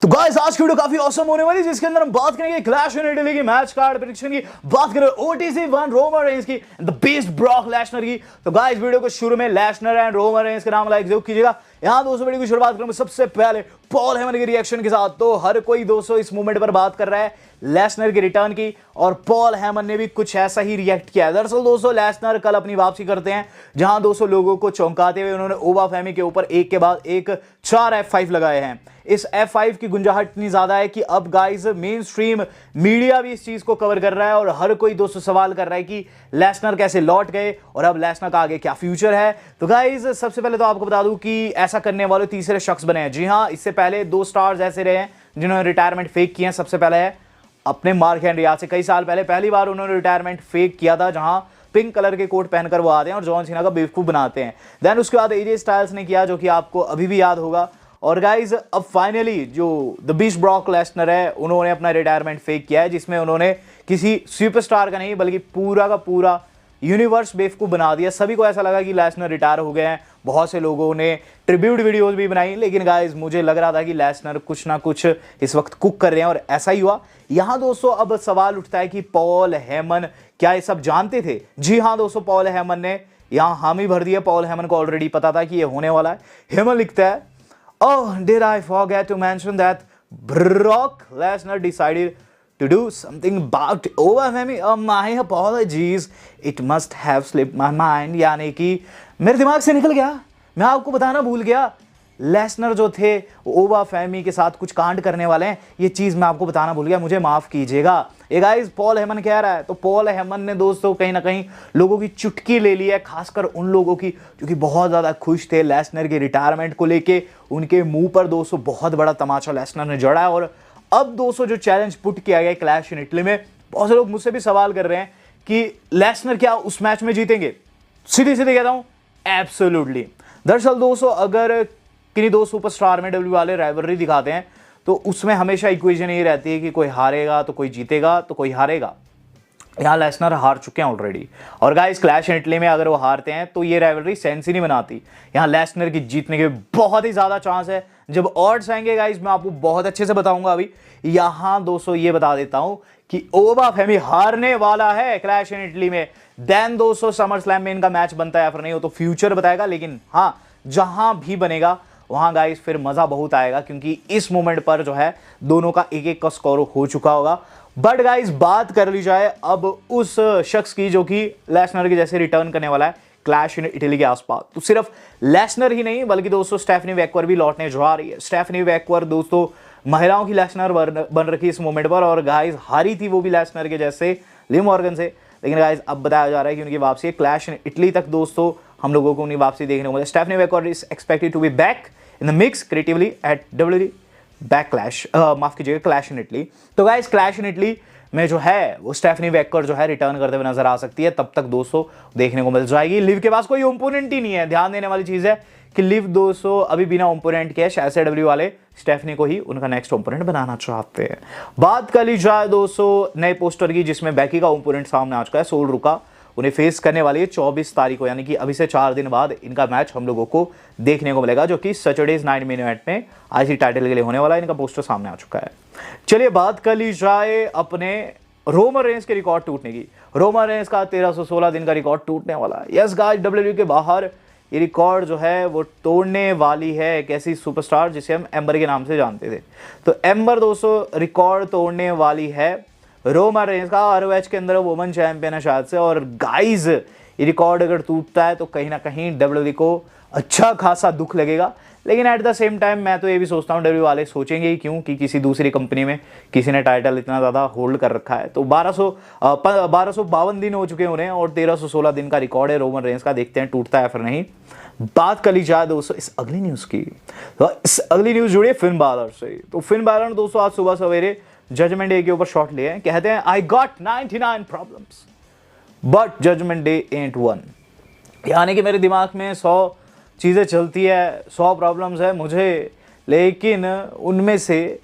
तो गाइस आज की वीडियो काफी ऑसम होने वाली है जिसके अंदर हम बात करेंगे क्लैश इन इटली की मैच कार्ड प्रेडिक्शन की, बात करें ओटीसी 1 रोमन रेंस की, द बीस्ट ब्रॉक लेसनर की। तो गाइस वीडियो को शुरू में लेसनर एंड रोमन रेंस के नाम लाइक जरूर कीजिएगा। यहां दोस्तों वीडियो की शुरुआत करूंगा सबसे पहले पॉल हेमन के रिएक्शन के साथ। तो हर कोई दोस्तों इस मूवमेंट पर बात कर रहा है लेसनर के रिटर्न की, और पॉल हेमन ने भी कुछ ऐसा ही रिएक्ट किया है। दरअसल दोस्तों लेसनर कल अपनी वापसी करते हैं जहां दोस्तों लोगों को चौंकाते हुए उन्होंने ओबा फेमी के ऊपर एक के बाद एक 4 F5 लगाए हैं। इस F5 की गुंजाहट इतनी ज्यादा है कि अब गाइस मेन स्ट्रीम मीडिया भी इस चीज को कवर कर रहा है और हर कोई दोस्तों सवाल कर रहा है कि लेसनर कैसे लौट गए और अब लेसनर का आगे क्या फ्यूचर है। तो गाइस सबसे पहले तो आपको बता दूं कि ऐसा करने वाले तीसरे शख्स बने हैं। जी हां, इससे पहले 2 स्टार्स ऐसे रहे हैं जिन्होंने रिटायरमेंट फेक किए हैं। सबसे पहले है अपने मार्क हेनरी, आज से कई साल पहले पहली बार उन्होंने रिटायरमेंट फेक किया था, जहां पिंक कलर के कोट पहनकर वो आते हैं और जॉन सीना का बेवकूफ बनाते हैं। देन उसके बाद एजे स्टाइल्स ने किया, जो कि आपको अभी भी याद होगा। और गाइज अब फाइनली जो द बीस्ट ब्रॉक लेसनर है उन्होंने अपना रिटायरमेंट फेक किया है, जिसमें उन्होंने किसी सुपरस्टार का नहीं बल्कि पूरा का पूरा यूनिवर्स बेवकूफ बना दिया। सभी को ऐसा लगा कि लेसनर रिटायर हो गए हैं। बहुत से लोगों ने ट्रिब्यूट वीडियोस भी बनाई, लेकिन गाइज मुझे लग रहा था कि लेसनर कुछ ना कुछ इस वक्त कुक कर रहे हैं और ऐसा ही हुआ। यहां दोस्तों अब सवाल उठता है कि पॉल हेमन क्या ये सब जानते थे? जी हां दोस्तों, पॉल हेमन ने यहां हामी भर दिया। पॉल हेमन को ऑलरेडी पता था कि ये होने वाला है। हेमन लिखता है, Oh, did I forget to mention that Brock Lesnar decided to do something about Oba Femi? My apologies. It must have slipped my mind. यानी कि मेरे दिमाग से निकल गया, मैं आपको बताना भूल गया। लेसनर जो थे ओबा फेमी के साथ कुछ कांड करने वाले हैं, ये चीज मैं आपको बताना भूल गया, मुझे माफ कीजिएगा। ये गाइस पॉल हेमन कह रहा है। तो पॉल हेमन ने दोस्तों कहीं ना कहीं लोगों की चुटकी ले ली है, खासकर उन लोगों की जो कि बहुत ज्यादा खुश थे लेसनर के रिटायरमेंट को लेके। उनके मुंह पर दोस्तों बहुत बड़ा तमाचा लेसनर ने जड़ा है। और अब दोस्तों जो चैलेंज पुट किया गया क्लैश इन इटली में, बहुत से लोग मुझसे भी सवाल कर रहे हैं कि लेसनर क्या उस मैच में जीतेंगे? सीधे सीधे कहता हूं, एब्सोल्युटली। दरअसल दोस्तों अगर किन्हीं 2 सुपरस्टार में डब्ल्यू वाले राइवलरी दिखाते हैं तो उसमें हमेशा इक्वेशन यही रहती है कि कोई हारेगा तो कोई जीतेगा तो कोई हारेगा। यहाँ लेसनर हार चुके हैं ऑलरेडी, और गाइस क्लैश इन इटली में अगर वो हारते हैं तो ये राइवलरी सेंस ही नहीं बनाती। यहाँ लेसनर की जीतने के बहुत ही ज्यादा चांस है। जब ऑड्स आएंगे गाइस मैं आपको बहुत अच्छे से बताऊंगा। अभी यहाँ दोस्तों ये बता देता हूं कि ओबा फेमी हारने वाला है क्लैश इन इटली में। देन दोस्तों समर स्लैम में इनका मैच बनता है या फिर नहीं, हो तो फ्यूचर बताएगा। लेकिन हाँ, जहां भी बनेगा वहां गाइस फिर मजा बहुत आएगा, क्योंकि इस मोमेंट पर जो है दोनों का एक एक का स्कोर हो चुका होगा। बट गाइस बात कर ली जाए अब उस शख्स की जो कि लेसनर के जैसे रिटर्न करने वाला है क्लैश इन इटली के आसपास, तो सिर्फ लेसनर ही नहीं बल्कि दोस्तों स्टेफनी वेकवर भी लौटने जा रही है। स्टेफनी वेकवर दोस्तों महिलाओं की लेसनर बन रखी इस मोमेंट पर, और गाइस हारी थी वो भी लेसनर के जैसे लिव मॉर्गन से। लेकिन गाइस अब बताया जा रहा है कि उनकी वापसी क्लैश इन इटली तक दोस्तों हम लोगों को उनकी वापसी देखने को मिले। Stephanie Vaquer is expected to be back in the mix creatively at WWE Backlash, माफ कीजिएगा क्लैश इन इटली। तो गाइस क्लैश इन इटली में जो है वो स्टेफनी वेकर जो है रिटर्न करते हुए नजर आ सकती है, तब तक दोस्तों देखने को मिल जाएगी। लिव के पास कोई ओपोनेंट ही नहीं है। ध्यान देने वाली चीज है कि लिव दोस्तों अभी बिना ओपोनेंट के, शायद से डब्ल्यू वाले स्टेफनी को ही उनका नेक्स्ट ओपोनेंट बनाना चाहते हैं। बात कर ली जाए दोस्तों नए पोस्टर की, जिसमें बैकी का ओपोनेंट सामने आ चुका है। सोल रुका उन्हें फेस करने वाली है 24 तारीख को, यानी कि अभी से 4 दिन बाद इनका मैच हम लोगों को देखने को मिलेगा, जो कि सैटरडेज 9 मिनट में आईसी टाइटल के लिए होने वाला है। इनका पोस्टर सामने आ चुका है। चलिए बात कर ली जाए अपने रोमन रेंस के रिकॉर्ड टूटने की। रोमन रेंस का 1316 दिन का रिकॉर्ड टूटने वाला है। यस गाइस, डब्ल्यूडब्ल्यूई के बाहर ये रिकॉर्ड जो है वो तोड़ने वाली है एक ऐसी सुपरस्टार जिसे हम एम्बर के नाम से जानते थे। तो एम्बर दोस्तों रिकॉर्ड तोड़ने वाली है रोमन रेंस का। ROH के अंदर वुमेन चैंपियन है शायद से, और गाइज ये रिकॉर्ड अगर टूटता है तो कहीं ना कहीं डब्ल्यूडब्ल्यूई को अच्छा खासा दुख लगेगा। लेकिन एट द सेम टाइम मैं तो ये भी सोचता हूँ डब्ल्यू वाले सोचेंगे ही क्यों कि किसी दूसरी कंपनी में किसी ने टाइटल इतना ज़्यादा होल्ड कर रखा है। तो 1252 दिन हो चुके हैं उन्हें, और 1316 दिन का रिकॉर्ड है रोमन रेंस का। देखते हैं टूटता है फिर नहीं। बात कर ली जाए दोस्तों इस अगली न्यूज़ की, तो इस अगली न्यूज़ जुड़ी है फिन बालर से। तो फिन बालर ने दोस्तों आज सुबह सवेरे जजमेंट डे के ऊपर शॉट लिए हैं। कहते हैं I got 99 problems but judgement day ain't one, यानी कि मेरे दिमाग में 100 चीज़ें चलती है, 100 प्रॉब्लम्स है मुझे, लेकिन उनमें से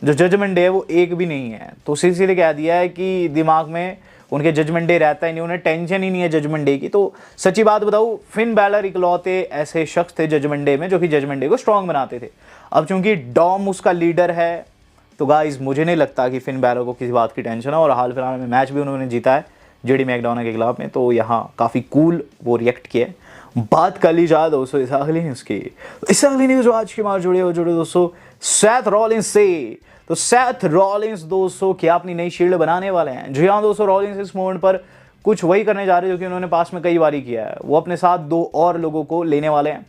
जो जजमेंट डे है वो एक भी नहीं है। तो सीधे कह दिया है कि दिमाग में उनके जजमेंट डे रहता ही नहीं, उन्हें टेंशन ही नहीं है जजमेंट डे की। तो सच्ची बात बताऊँ, फिन बैलर इकलौते ऐसे शख्स थे जजमेंट डे में जो कि जजमेंट डे को स्ट्रॉन्ग बनाते थे। अब चूंकि डॉम उसका लीडर है, तो गाइस मुझे नहीं लगता कि फिन बैलर को किसी बात की टेंशन है, और हाल फिलहाल में मैच भी उन्होंने जीता है जेडी मैकडोनाल्ड के खिलाफ में, तो यहाँ काफ़ी कूल वो रिएक्ट किए। बात कर ली जाए दोस्तों इस अगली न्यूज़ की, इस अगली न्यूज़ जो आज की मार जुड़े दोस्तों सेथ रॉलिंस से। तो सेथ रॉलिंस दोस्तों क्या अपनी नई शील्ड बनाने वाले हैं। जी हाँ दोस्तों, रॉलिंस इस मोमेंट पर कुछ वही करने जा रहे हैं जो कि उन्होंने पास में कई बार ही किया है। वो अपने साथ 2 और लोगों को लेने वाले हैं,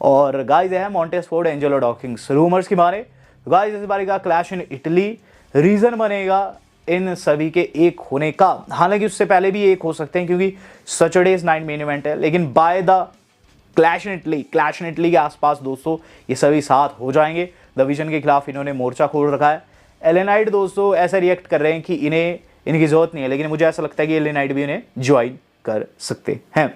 और गाइस है Montez Ford, Angelo Dawkins. Rumours की मारे गाइस इस बारी का क्लैश इन इटली रीजन बनेगा इन सभी के एक होने का। हालांकि उससे पहले भी एक हो सकते हैं क्योंकि सैटरडेज नाइट मेन इवेंट है, लेकिन by the clash in Italy के आसपास दोस्तों ये सभी साथ हो जाएंगे। द विजन के खिलाफ इन्होंने मोर्चा खोल रखा है। एले नाइट दोस्तों ऐसा रिएक्ट कर रहे हैं कि इन्हें इनकी जरूरत नहीं है, लेकिन मुझे ऐसा लगता है कि एले नाइट भी इन्हें ज्वाइन कर सकते हैं।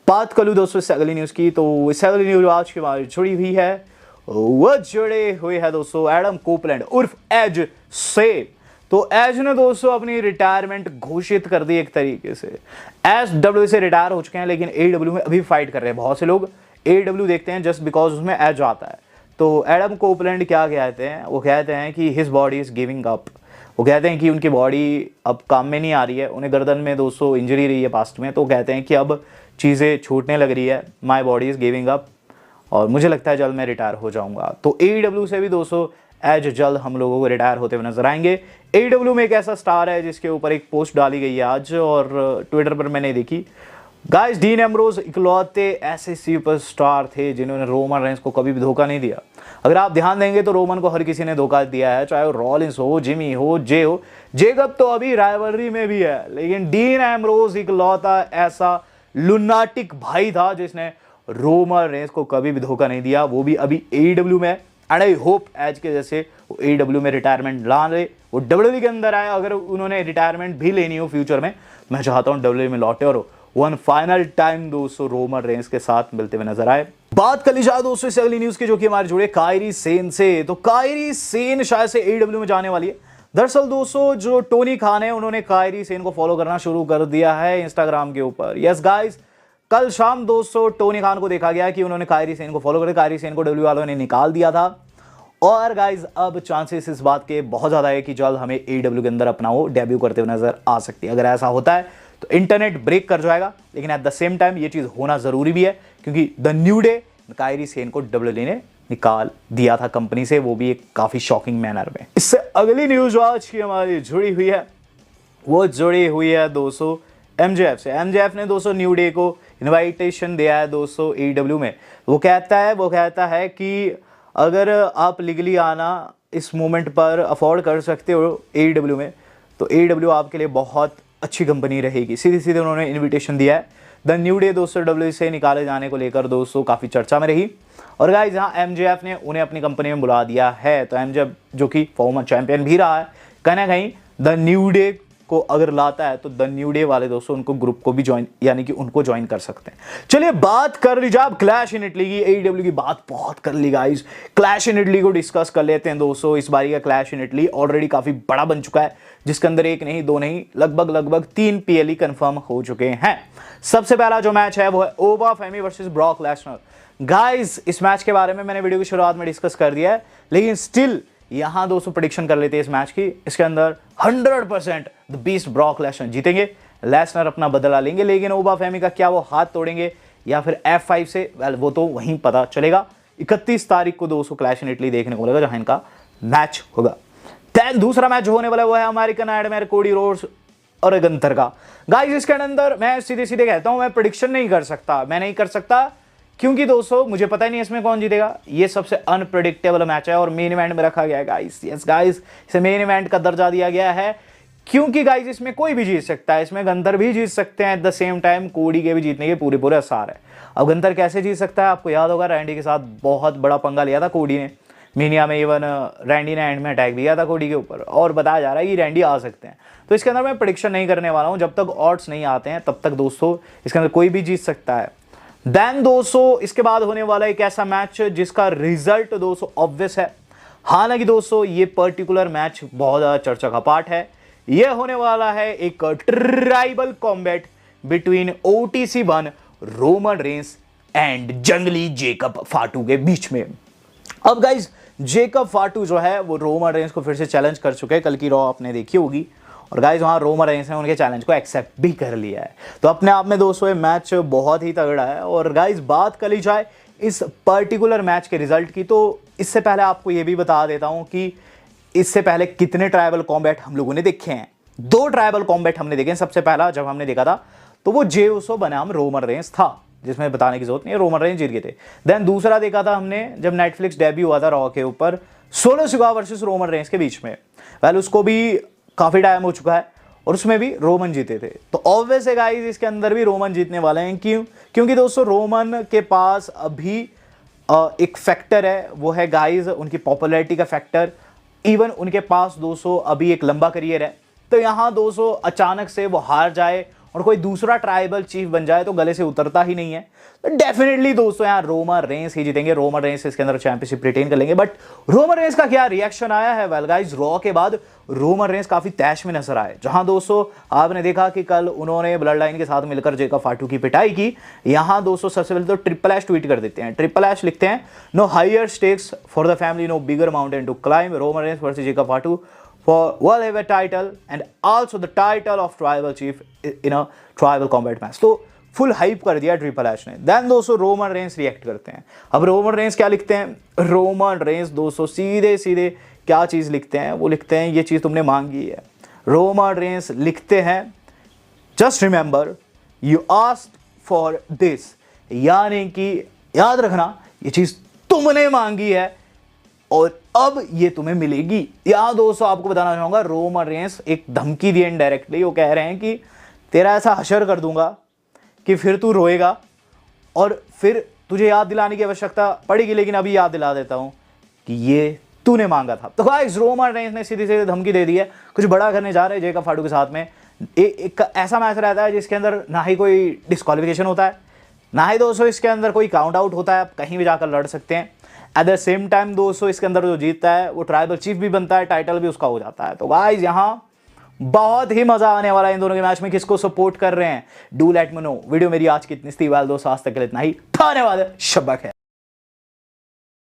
बात कर लूँ दोस्तों इस अगली न्यूज़ की, तो इस अगली न्यूज़ आज के बाद जुड़ी हुई है, वो जुड़े हुए हैं दोस्तों एडम कोपलैंड उर्फ एज से। तो एज ने दोस्तों अपनी रिटायरमेंट घोषित कर दी एक तरीके से। एसडब्ल्यू से रिटायर हो चुके हैं, लेकिन एडब्ल्यू में अभी फाइट कर रहे हैं। बहुत से लोग एडब्ल्यू देखते हैं जस्ट बिकॉज उसमें एज आता है। तो एडम कोपलैंड क्या कहते हैं, वो कहते हैं कि his body is giving up. वो कहते हैं कि उनकी बॉडी अब काम में नहीं आ रही है, उन्हें गर्दन में दोस्तों इंजरी रही है पास्ट में, तो कहते हैं कि अब चीज़ें छूटने लग रही है, my body is giving up, और मुझे लगता है जल्द मैं रिटायर हो जाऊंगा। तो एडब्ल्यू से भी दोस्तों एज जल्द हम लोगों को रिटायर होते हुए नजर आएंगे। एडब्ल्यू में एक ऐसा स्टार है जिसके ऊपर एक पोस्ट डाली गई है आज, और ट्विटर पर मैंने देखी। गाइस डीन एम्ब्रोज इकलौते ऐसे सुपरस्टार थे जिन्होंने रोमन रेंस को कभी भी धोखा नहीं दिया। अगर आप ध्यान देंगे तो रोमन को हर किसी ने धोखा दिया है, चाहे वो रॉलिंस हो, जिमी हो, जे हो, जेकब तो अभी राइवलरी में भी है, लेकिन डीन एम्ब्रोज इकलौता ऐसा लुनाटिक भाई था जिसने रोमन रेंस को कभी भी धोखा नहीं दिया, वो भी अभी एडब्ल्यू में। एंड आई होप एज के जैसे वो एडब्ल्यू में रिटायरमेंट ला ले, वो डब्ल्यूडब्ल्यू के अंदर आए। अगर उन्होंने रिटायरमेंट भी लेनी हो फ्यूचर में, मैं चाहता हूँ डब्ल्यूडब्ल्यू में लौटे और वन फाइनल टाइम दोस्तों रोमन रेंस के साथ मिलते हुए नजर आए। बात कर ली जाए दोस्तों इस अगली न्यूज़ की जो कि हमारे जुड़े कायरी सेन से। तो कायरी सेन शायद से एडब्ल्यू में जाने वाली है। दरअसल दोस्तों जो टोनी खान है उन्होंने कायरी सेन को फॉलो करना शुरू कर दिया है इंस्टाग्राम के ऊपर। यस गाइस, कल शाम दोस्तों टोनी खान को देखा गया कि उन्होंने कायरी सेन को फॉलो कर, कायरी सेन को डब्ल्यू वालों ने निकाल दिया था। और गाइस अब चांसेस इस बात के बहुत ज़्यादा है कि जल्द हमें एडब्ल्यू के अंदर अपना वो डेब्यू करते हुए नजर आ सकती है। अगर ऐसा होता है तो इंटरनेट ब्रेक कर जाएगा, लेकिन एट द सेम टाइम ये चीज़ होना ज़रूरी भी है क्योंकि the new day Kairi Sen को डब्ल्यूडब्ल्यू ने निकाल दिया था कंपनी से, वो भी एक काफ़ी शॉकिंग मैनर में। इससे अगली न्यूज़ आज की हमारी जुड़ी हुई है, वो जुड़ी हुई है दोस्तों एमजेएफ से। एमजेएफ ने दोस्तों न्यू डे को इन्वाइटेशन दिया है दोस्तों एडब्ल्यू में। वो कहता है कि अगर आप लीगली आना इस मोमेंट पर अफोर्ड कर सकते हो एडब्ल्यू में, तो एडब्ल्यू आपके लिए बहुत अच्छी कंपनी रहेगी। सीधे उन्होंने इन्विटेशन दिया है। द न्यू डे दोस्तों डब्ल्यू से निकाले जाने को लेकर दोस्तों काफ़ी चर्चा में रही, और गाइस यहाँ एमजेएफ ने उन्हें अपनी कंपनी में बुला दिया है। तो एमजेएफ जो कि फॉर्मर चैंपियन भी रहा है, कहीं ना कहीं द न्यू डे को अगर लाता है तो द न्यू डे वाले दोस्तों उनको ग्रुप को भी ज्वाइन, यानी कि उनको ज्वाइन कर सकते हैं। चलिए बात कर लीजिए आप क्लैश इन इटली की। एडब्ल्यू की बात बहुत कर ली गाइस, क्लैश इन इटली को डिस्कस कर लेते हैं दोस्तों। इस बारी का क्लैश इन इटली ऑलरेडी काफी बड़ा बन चुका है, जिसके अंदर एक नहीं दो नहीं लगभग 3 पीएलई कंफर्म हो चुके हैं। सबसे पहला जो मैच है वो है ओबा फेमी वर्सेस ब्रॉक लेसनर। गाइस इस मैच के बारे में मैंने वीडियो की शुरुआत में डिस्कस कर दिया है, लेकिन स्टिल यहां दोस्तों प्रेडिक्शन कर लेते हैं इस मैच की। इसके अंदर 100% द बीस्ट ब्रॉक लेसनर जीतेंगे, लेसनर अपना बदला लेंगे, लेकिन ओबा फेमी का क्या वो हाथ तोड़ेंगे या फिर F5 से, वेल वो तो वहीं पता चलेगा। 31 तारीख को दोस्तों क्लैश इन इटली देखने को मिलेगा जहां इनका मैच होगा। देन दूसरा मैच जो होने वाला है वो है अमेरिकन नाइटमेयर कोडी रोड्स और गंथर का। गाइस इसके अंदर मैं सीधे कहता हूं, मैं प्रेडिक्शन नहीं कर सकता, मैं नहीं कर सकता क्योंकि दोस्तों मुझे पता ही नहीं इसमें कौन जीतेगा। ये सबसे अनप्रेडिक्टेबल मैच है और मेन इवेंट में रखा गया है गाइस। यस गाइस, इसे मेन इवेंट का दर्जा दिया गया है क्योंकि गाइस इसमें कोई भी जीत सकता है, इसमें गंथर भी जीत सकते हैं, एट द सेम टाइम कोडी के भी जीतने के पूरे आसार है। अब गंथर कैसे जीत सकता है, आपको याद होगा रैंडी के साथ बहुत बड़ा पंगा लिया था कोडी ने मीनिया में, इवन रैंडी ने एंड में अटैक भी किया था कोडी के ऊपर, और बताया जा रहा है कि रैंडी आ सकते हैं। तो इसके अंदर मैं प्रेडिक्शन नहीं करने वाला हूं, जब तक ऑड्स नहीं आते हैं तब तक दोस्तों इसके अंदर कोई भी जीत सकता है। देन दोस्तों इसके बाद होने वाला एक ऐसा मैच जिसका रिजल्ट दोस्तों ऑब्वियस है। हालांकि दोस्तों ये पर्टिकुलर मैच बहुत ज़्यादा चर्चा का पार्ट है ये होने वाला है एक tribal combat between OTC1 Roman Reigns and जंगली जेकब फाटू के बीच में। अब गाइज जेकब फाटू जो है वो रोमन रेंस को फिर से चैलेंज कर चुके हैं, कल की रॉ आपने देखी होगी, और गाइज वहाँ रोमन रेंस ने उनके चैलेंज को एक्सेप्ट भी कर लिया है। तो अपने आप में दोस्तों ये मैच बहुत ही तगड़ा है। और गाइज बात कर ली जाए इस पर्टिकुलर मैच के रिजल्ट की, तो इससे पहले आपको ये भी बता देता हूँ कि इससे पहले कितने ट्राइबल कॉम्बैट हम लोगों ने देखे हैं। 2 ट्राइबल कॉम्बैट हमने देखे हैं। सबसे पहला जब हमने देखा था तो वो जे उसो बनाम रोमन रेंस था, जिसमें बताने की जरूरत नहीं है, रोमन रेंस जीत गए थे। देन दूसरा देखा था हमने जब नेटफ्लिक्स डेब्यू हुआ था रॉ के ऊपर, सोलो सिगा वर्सेस रोमन रेंस के बीच में। वेल उसको भी काफी टाइम हो चुका है और उसमें भी रोमन जीते थे। तो ऑब्वियस है गाइस इसके अंदर भी रोमन जीतने वाले हैं। क्योंकि दोस्तों रोमन के पास अभी एक फैक्टर है, वो है गाइस उनकी पॉपुलैरिटी का फैक्टर। इवन उनके पास दोस्तों अभी एक लंबा करियर है। तो यहाँ दोस्तों अचानक से वो हार जाए और कोई दूसरा ट्राइबल चीफ बन जाए तो गले से उतरता ही नहीं है। तो डेफिनेटली दोस्तों यहाँ रोमन रेंस ही जीतेंगे। रोमन रेंस इसके अंदर चैंपियनशिप रिटेन कर लेंगे। बट रोमन रेंस का क्या रिएक्शन आया है? वेल गाइस रॉ के बाद रोमन रेंस काफी तैश में नजर आए। जहां दोस्तों आपने देखा कि कल उन्होंने ब्लड लाइन के साथ मिलकर जेकब फाटू की पिटाई की। यहाँ दोस्तों सबसे पहले तो ट्रिपल एच ट्वीट कर देते हैं। ट्रिपल एच लिखते हैं, no higher stakes for the family, no bigger mountain to climb, Roman Reigns versus Jacob Fatu for world heavyweight title and also the title of tribal chief in a tribal combat match। तो full hype कर दिया triple H ने। Then दोस्तों Roman Reigns react करते हैं। अब Roman Reigns क्या लिखते हैं? रोमन रेंस दोस्तों सीधे सीधे क्या चीज लिखते हैं? वो लिखते हैं ये चीज तुमने मांगी है। रोमन रेंस लिखते हैं, just remember you asked for this, यानी कि याद रखना ये चीज तुमने मांगी है और अब ये तुम्हें मिलेगी। यहाँ दोस्तों आपको बताना चाहूंगा रोमन रेंस एक धमकी दी इनडायरेक्टली। वो कह रहे हैं कि तेरा ऐसा हशर कर दूंगा कि फिर तू रोएगा और फिर तुझे याद दिलाने की आवश्यकता पड़ेगी, लेकिन अभी याद दिला देता हूं कि ये तूने मांगा था। तो गाइस रोमन रेंस ने सीधी सीधी धमकी दे दी है, कुछ बड़ा करने जा रहे हैं जेकब फाटू के साथ में। एक ऐसा मैच रहता है जिसके अंदर ना ही कोई डिस्क्वालिफिकेशन होता है, ना ही दोस्तों इसके अंदर कोई काउंट आउट होता है। आप कहीं भी जाकर लड़ सकते हैं। एट द सेम टाइम दोस्तों इसके अंदर जो जीतता है वो ट्राइबल चीफ भी बनता है, टाइटल भी उसका हो जाता है। तो गाइस यहाँ बहुत ही मजा आने वाला है इन दोनों के मैच में। किसको सपोर्ट कर रहे हैं? Do let me know. Video मेरी आज की इतनी थी। दोस्तों आज तक के लिए इतना ही। धन्यवाद। शब्बा खैर।